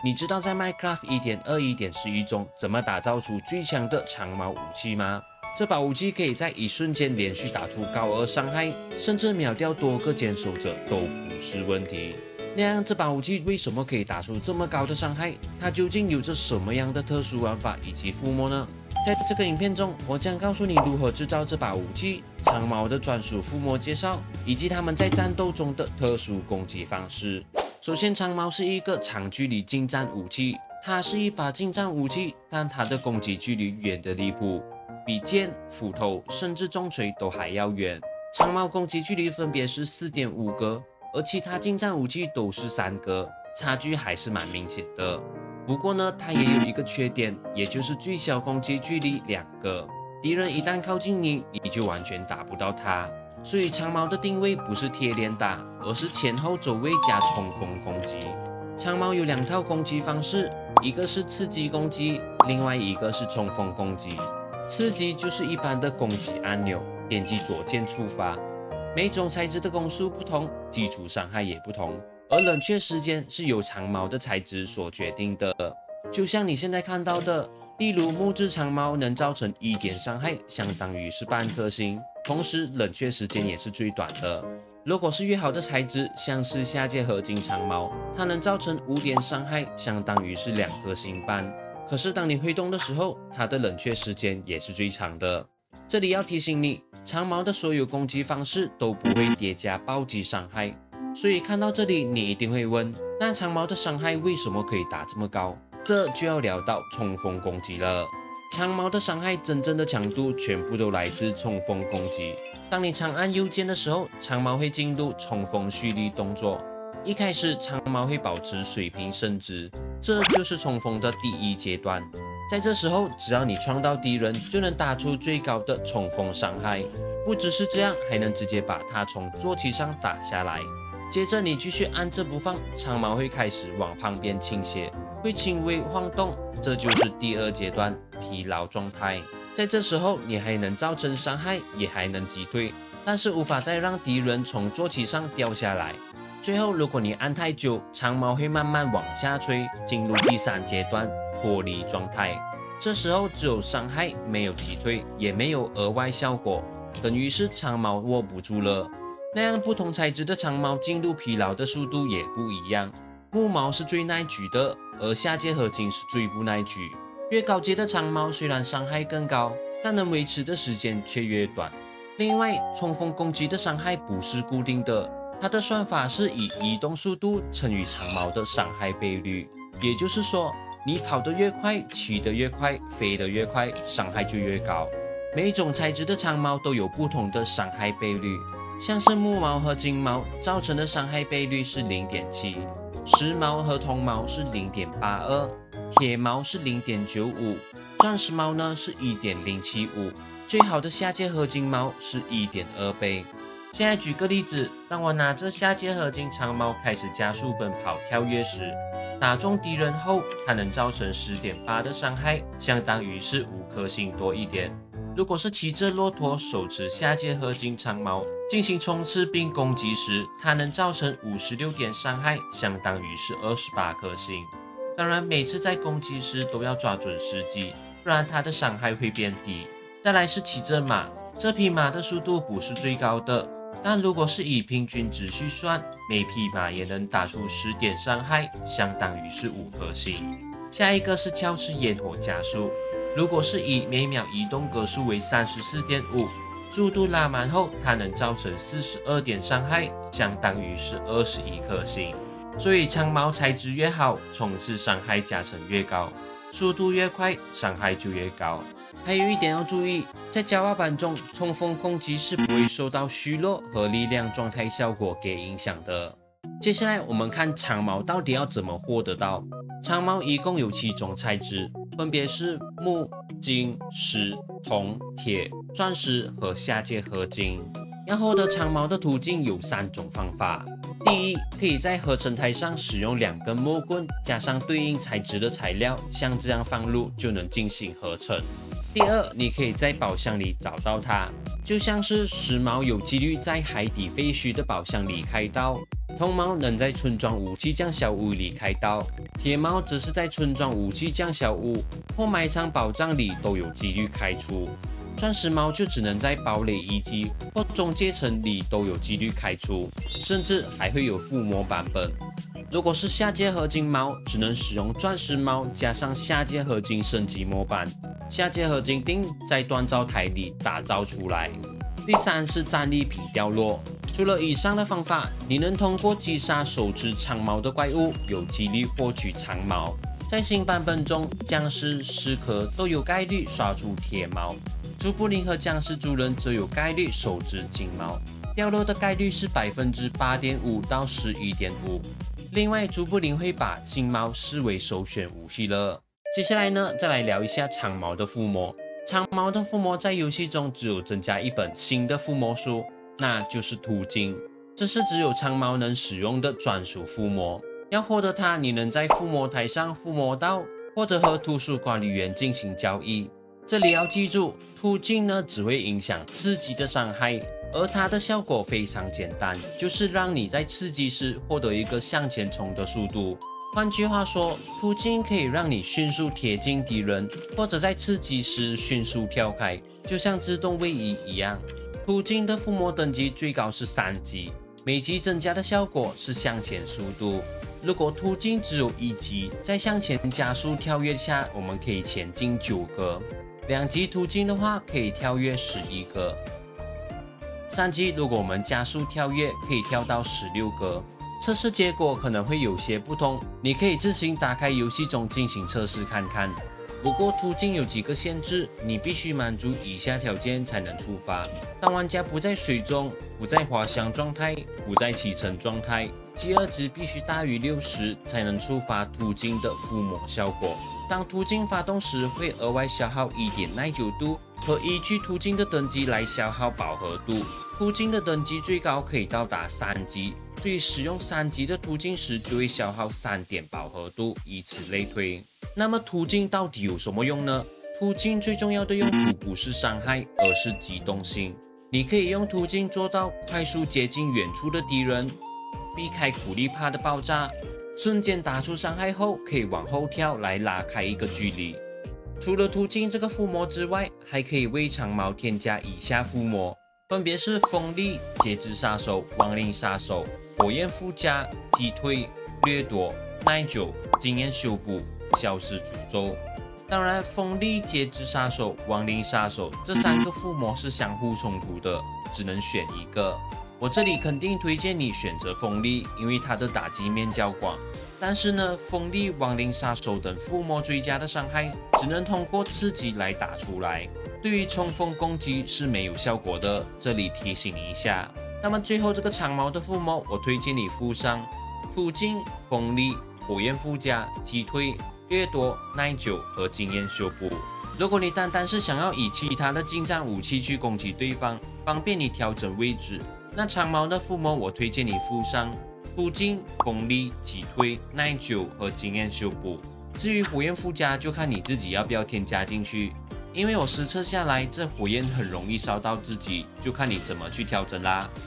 你知道在 Minecraft 1.21.11中怎麼打造出最強的長矛武器嗎？這把武器可以在一瞬間連續打出高額傷害，甚至秒掉多個堅守者都不是問題。那樣這把武器為什麼可以打出這麼高的傷害？它究竟有着什麼樣的特殊玩法以及附魔呢？在這個影片中，我將告訴你如何制造這把武器、長矛的專屬附魔介紹，以及他們在戰鬥中的特殊攻擊方式。首先，長矛是一個長距離近戰武器，它是一把近戰武器，但它的攻擊距離遠得離譜，比劍、斧頭甚至重錘都還要遠。長矛攻擊距離分別是4.5格，而其他近戰武器都是3格，差距還是蠻明顯的。不過呢，它也有一個缺點，也就是最小攻擊距離2格，敵人一旦靠近你，你就完全打不到他。所以長矛的定位不是貼臉打，而是前後走位加衝鋒攻擊。長矛有2套攻擊方式，一個是刺擊攻擊，另外一個是衝鋒攻擊。刺擊就是一般的攻擊按鈕，點擊左鍵觸發。每種材質的攻速不同，基礎傷害也不同。而冷卻時間是由長矛的材質所決定的，就像你現在看到的，例如木質長矛能造成1點傷害，相當於是半顆星，同時冷卻時間也是最短的。如果是越好的材質，像是下界合金長矛，它能造成5點傷害，相當於是2顆星半。可是當你揮動的時候，它的冷卻時間也是最長的。這裡要提醒你，長矛的所有攻擊方式都不會疊加暴擊傷害。所以看到這裡，你一定會問，那長矛的傷害為什麼可以打這麼高？這就要聊到衝鋒攻擊了。長矛的傷害真正的強度全部都來自衝鋒攻擊。當你長按右鍵的時候，長矛會進入衝鋒蓄力動作。一開始，長矛會保持水平伸直，這就是衝鋒的第1階段。在這時候，只要你撞到敵人，就能打出最高的衝鋒傷害。不只是這樣，還能直接把他從坐騎上打下來。接着你繼續按着不放，長矛會開始往旁邊傾斜，會輕微晃動，這就是第2階段疲勞狀態。在這時候，你還能造成傷害，也還能擊退，但是無法再讓敵人從坐騎上掉下來。最後，如果你按太久，長矛會慢慢往下垂，進入第3階段脫離狀態。這時候只有傷害，沒有擊退，也沒有額外效果，等於是長矛握不住了。那樣不同材質的長矛進入疲勞的速度也不一樣，木矛是最耐舉的，而下界合金是最不耐舉。越高階的長矛雖然傷害更高，但能維持的時間卻越短。另外，衝鋒攻擊的傷害不是固定的，它的算法是以移動速度乘以長矛的傷害倍率，也就是說，你跑得越快，騎得越快，飛得越快，傷害就越高。每種材質的長矛都有不同的傷害倍率。像是木矛和金矛造成的傷害倍率是 0.7， 石矛和銅矛是 0.82， 鐵矛是 0.95， 鑽石矛呢是 1.075， 最好的下界合金矛是 1.2 倍。現在舉個例子，當我拿着下界合金長矛開始加速奔跑跳躍時，打中敵人後，它能造成 10.8 的傷害，相當於是5顆星多一點。如果是騎着駱駝手持下界合金長矛進行衝刺並攻擊時，它能造成56點傷害，相當於是28顆星。當然，每次在攻擊時都要抓準時機，不然它的傷害會變低。再來是騎着馬，這匹馬的速度不是最高的，但如果是以平均值去算，每匹馬也能打出10點傷害，相當於是5顆星。下一個是鞘翅焰火加速。如果是以每秒移動格數為 34.5， 速度拉滿後，它能造成42點傷害，相當於是21顆星。所以長矛材質越好，衝刺傷害加成越高，速度越快，傷害就越高。還有一點要注意，在Java版中，衝鋒攻擊是不會受到虛弱和力量狀態效果給影響的。接下來我們看長矛到底要怎麼獲得到。長矛一共有7種材質，分別是木、金、石、銅、鐵、鑽石和下界合金。要獲得長矛的途徑有3種方法。第一，可以在合成台上使用2根木棍，加上對應材質的材料，像這樣放入就能進行合成。第二，你可以在寶箱裡找到它，就像是石矛有幾率在海底廢墟的寶箱裡開到，銅矛能在村莊武器匠小屋裡開刀，鐵矛則是在村莊武器匠小屋或埋藏寶藏裡都有幾率開出。鑽石矛就只能在堡壘遺跡或中階層裡都有幾率開出，甚至還會有附魔版本。如果是下階合金矛，只能使用鑽石矛加上下階合金升級模板，下階合金釘在鍛造台裡打造出來。第3是戰利品掉落。除了以上的方法，你能通過擊殺手持長矛的怪物，有幾率獲取長矛。在新版本中，僵屍、屍殼都有概率刷出鐵矛。朱布林和僵屍族人則有概率手持金矛，掉落的概率是8.5%到11.5%。另外，朱布林會把金矛視為首選武器了。接下來呢，再來聊一下長矛的附魔。長矛的附魔在遊戲中只有增加一本新的附魔書，那就是途徑。這是只有長矛能使用的專屬附魔。要獲得它，你能在附魔台上附魔到，或者和图書管理員進行交易。這裡要記住，途徑呢只會影響刺擊的傷害，而它的效果非常簡單，就是讓你在刺擊時獲得一個向前衝的速度。換句話說，途徑可以讓你迅速貼近敵人，或者在刺擊時迅速跳開，就像自動位移一樣。途徑的附魔等級最高是3級，每級增加的效果是向前速度。如果途徑只有1級，在向前加速跳躍下，我們可以前進9格。2級途徑的話，可以跳躍11格。3級如果我們加速跳躍，可以跳到16格。測試結果可能會有些不同，你可以自行打開遊戲中進行測試看看。不過途徑有幾個限制，你必須滿足以下條件才能觸發：當玩家不在水中、不在滑翔狀態、不在起程狀態，G2值必須大於60才能觸發途徑的附魔效果。當途徑發動時，會額外消耗1點耐久度，和依據途徑的等級來消耗飽和度。途徑的等級最高可以到達3級，所以使用3級的途徑時就會消耗3點飽和度，以此類推。那麼途徑到底有什麼用呢？途徑最重要的用途不是傷害，而是機動性。你可以用途徑做到快速接近遠處的敵人，避開苦力怕的爆炸，瞬間打出傷害後可以往後跳來拉開一個距離。除了途徑這個附魔之外，還可以為長矛添加以下附魔，分別是鋒利、節制殺手、亡靈殺手、火焰附加、擊退、掠奪、耐久、經驗修補、消失詛咒。當然，鋒利、節制殺手、亡靈殺手這3個附魔是相互衝突的，只能選一個。我這裡肯定推薦你選擇鋒利，因為它的打擊面較廣。但是呢，鋒利、亡靈殺手等附魔追加的傷害，只能通過刺激來打出來，對於衝鋒攻擊是沒有效果的。這裡提醒你一下。那麼最後這個長矛的附魔，我推薦你附上途徑、鋒利、火焰附加、擊退、掠奪、耐久和經驗修補。如果你單單是想要以其他的近戰武器去攻擊對方，方便你調整位置，那長矛的附魔我推薦你附上途徑、鋒利、擊退、耐久和經驗修補。至於火焰附加，就看你自己要不要添加進去。因為我實測下來，這火焰很容易燒到自己，就看你怎麼去調整啦。